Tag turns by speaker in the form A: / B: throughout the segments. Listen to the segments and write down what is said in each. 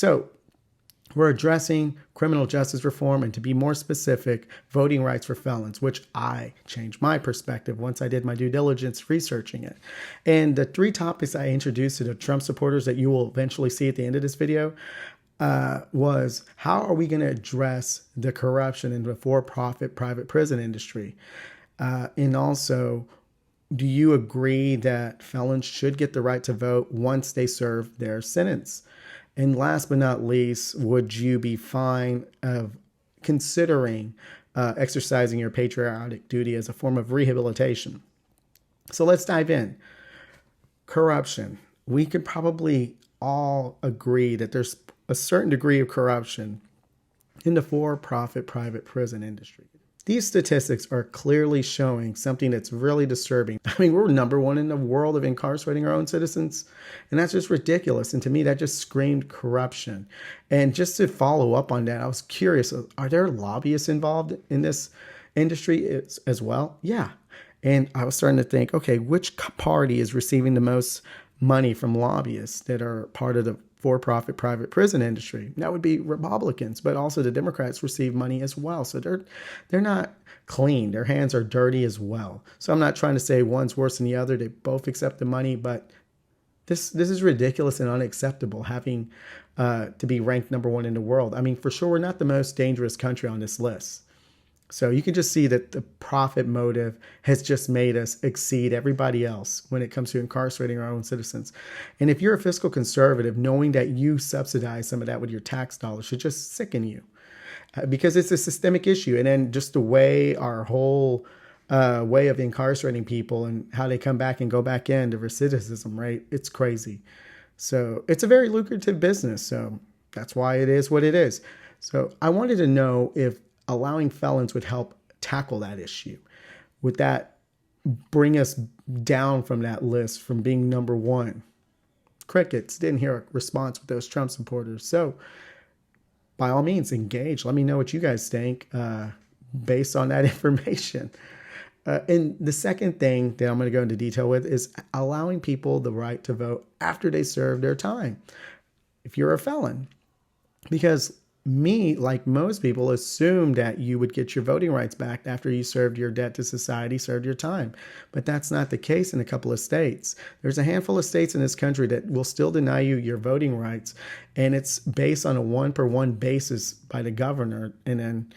A: So we're addressing criminal justice reform and, to be more specific, voting rights for felons, which I changed my perspective once I did my due diligence researching it. And the 3 topics I introduced to the Trump supporters that you will eventually see at the end of this video was, how are we going to address the corruption in the for-profit private prison industry? And also, do you agree that felons should get the right to vote once they serve their sentence? And last but not least, would you be fine of considering exercising your patriotic duty as a form of rehabilitation? So let's dive in. Corruption. We could probably all agree that there's a certain degree of corruption in the for-profit private prison industry. These statistics are clearly showing something that's really disturbing. I mean, we're #1 in the world of incarcerating our own citizens, and that's just ridiculous. And to me, that just screamed corruption. And just to follow up on that, I was curious, are there lobbyists involved in this industry as well? Yeah. And I was starting to think, okay, which party is receiving the most money from lobbyists that are part of the for-profit private prison industry? That would be Republicans, but also the Democrats receive money as well. So they're not clean. Their hands are dirty as well. So I'm not trying to say one's worse than the other. They both accept the money, but this is ridiculous and unacceptable, having to be ranked #1 in the world. I mean, for sure, we're not the most dangerous country on this list. So you can just see that the profit motive has just made us exceed everybody else when it comes to incarcerating our own citizens. And if you're a fiscal conservative, knowing that you subsidize some of that with your tax dollars should just sicken you, because it's a systemic issue. And then just the way our whole way of incarcerating people and how they come back and go back into recidivism rate, it's crazy. So it's a very lucrative business. So that's why it is what it is. So I wanted to know if allowing felons would help tackle that issue. Would that bring us down from that list from being #1? Crickets. Didn't hear a response with those Trump supporters. So by all means, engage. Let me know what you guys think based on that information. And the second thing that I'm going to go into detail with is allowing people the right to vote after they serve their time, if you're a felon. Because me, like most people, assumed that you would get your voting rights back after you served your debt to society, served your time. But that's not the case in a couple of states. There's a handful of states in this country that will still deny you your voting rights, and it's based on a 1-for-1 basis by the governor. And then,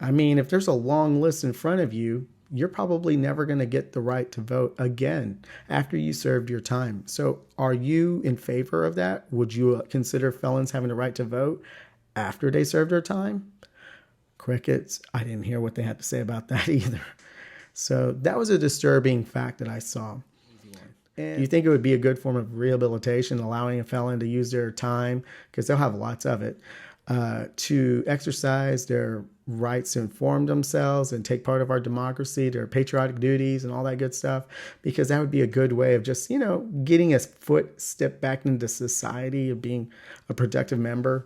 A: I mean, if there's a long list in front of you, you're probably never going to get the right to vote again after you served your time. So are you in favor of that? Would you consider felons having the right to vote after they served their time? Crickets. I didn't hear what they had to say about that either. So that was a disturbing fact that I saw. And do you think it would be a good form of rehabilitation, allowing a felon to use their time, because they'll have lots of it, to exercise their rights to inform themselves and take part of our democracy, their patriotic duties and all that good stuff? Because that would be a good way of just, getting a step back into society, of being a productive member.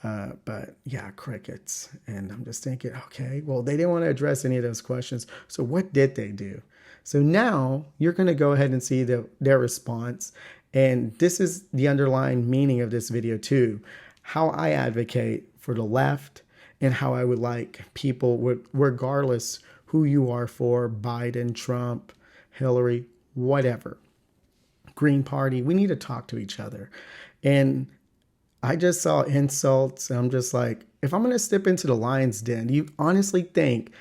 A: But yeah, crickets. And I'm just thinking, okay, well, they didn't want to address any of those questions. So what did they do? So now you're going to go ahead and see their response. And this is the underlying meaning of this video too. How I advocate for the left and how I would like people, regardless who you are for, Biden, Trump, Hillary, whatever, Green Party, we need to talk to each other. And I just saw insults. And I'm just like, if I'm going to step into the lion's den, do you honestly think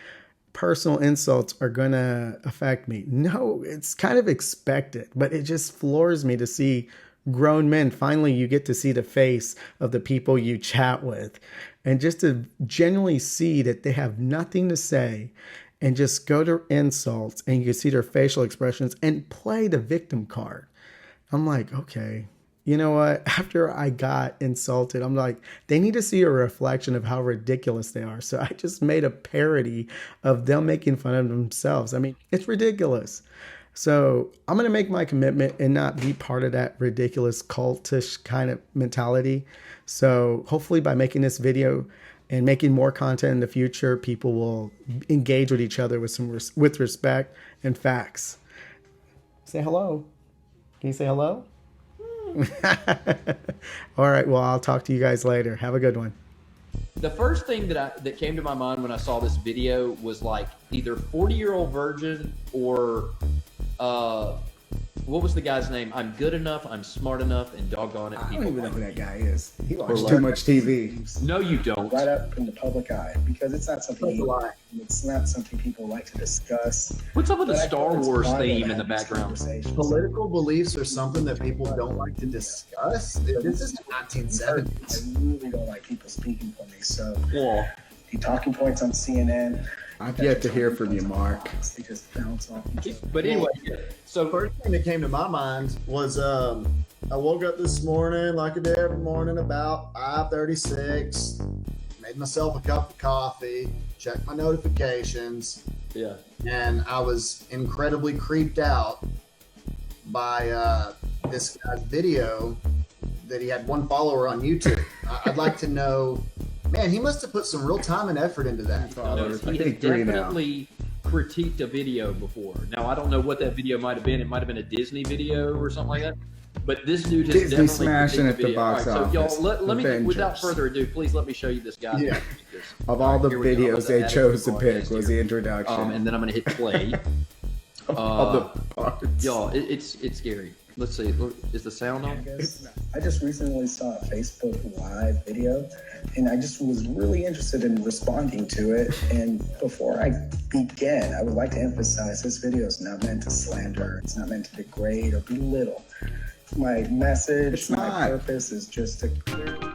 A: personal insults are going to affect me? No, it's kind of expected, but it just floors me to see grown men. Finally, you get to see the face of the people you chat with, and just to genuinely see that they have nothing to say and just go to insults, and you can see their facial expressions and play the victim card. I'm like, okay, you know what? After I got insulted, I'm like, they need to see a reflection of how ridiculous they are. So I just made a parody of them making fun of themselves. I mean, it's ridiculous. So I'm going to make my commitment and not be part of that ridiculous cultish kind of mentality. So hopefully by making this video and making more content in the future, people will engage with each other with respect and facts. Say hello. Can you say hello? All right. Well, I'll talk to you guys later. Have a good one.
B: The first thing that came to my mind when I saw this video was like either 40-year-old virgin or what was the guy's name? I'm good enough, I'm smart enough, and doggone it,
C: I
B: people
C: don't even know
B: like
C: who
B: me.
C: that guy is. He watches
B: Or
C: too
B: like-
C: much TV.
B: No, you don't.
D: right up in the public eye because it's not something it's not something people like to discuss.
B: What's up with the
D: But I
B: Star
D: think it's
B: Wars
D: vital to
B: theme in
D: have
B: the
D: these
B: background?
D: conversations.
E: Political beliefs are something that people don't like to discuss. This is
D: I
E: 1970s.
D: really don't like people speaking for me. So
B: Well,
D: the talking points on CNN.
C: I've yet to hear from you, Mark.
D: They just bounce off each other.
B: but anyway, so
E: First thing that came to my mind was I woke up this morning like I did every morning about 5:36. Made myself a cup of coffee, checked my notifications,
B: yeah.
E: and I was incredibly creeped out by this guy's video that he had one follower on YouTube. I'd like to know, man, he must have put some real time and effort into that.
C: Followers. I
B: He has
C: think 3 now.
B: definitely critiqued a video before. Now, I don't know what that video might have been. It might have been a Disney video or something like that. But this dude has
C: Disney
B: definitely
C: smashing
B: critiqued
C: at the
B: video.
C: box
B: All right,
C: office.
B: So, y'all, let me,
C: Avengers.
B: without further ado, please let me show you this guy.
E: Yeah.
C: Of all the
B: Here we go.
C: videos they
B: That is
C: chose to
B: recorded
C: pick was
B: here.
C: the introduction.
B: And then I'm going to hit play.
C: of the parts.
B: Y'all, it's scary. Let's see. Is the sound on?
D: I just recently saw a Facebook Live video, and I just was really interested in responding to it. And before I begin, I would like to emphasize this video is not meant to slander. It's not meant to degrade or belittle. My message,
C: It's
D: my
C: not.
D: purpose is just to clearly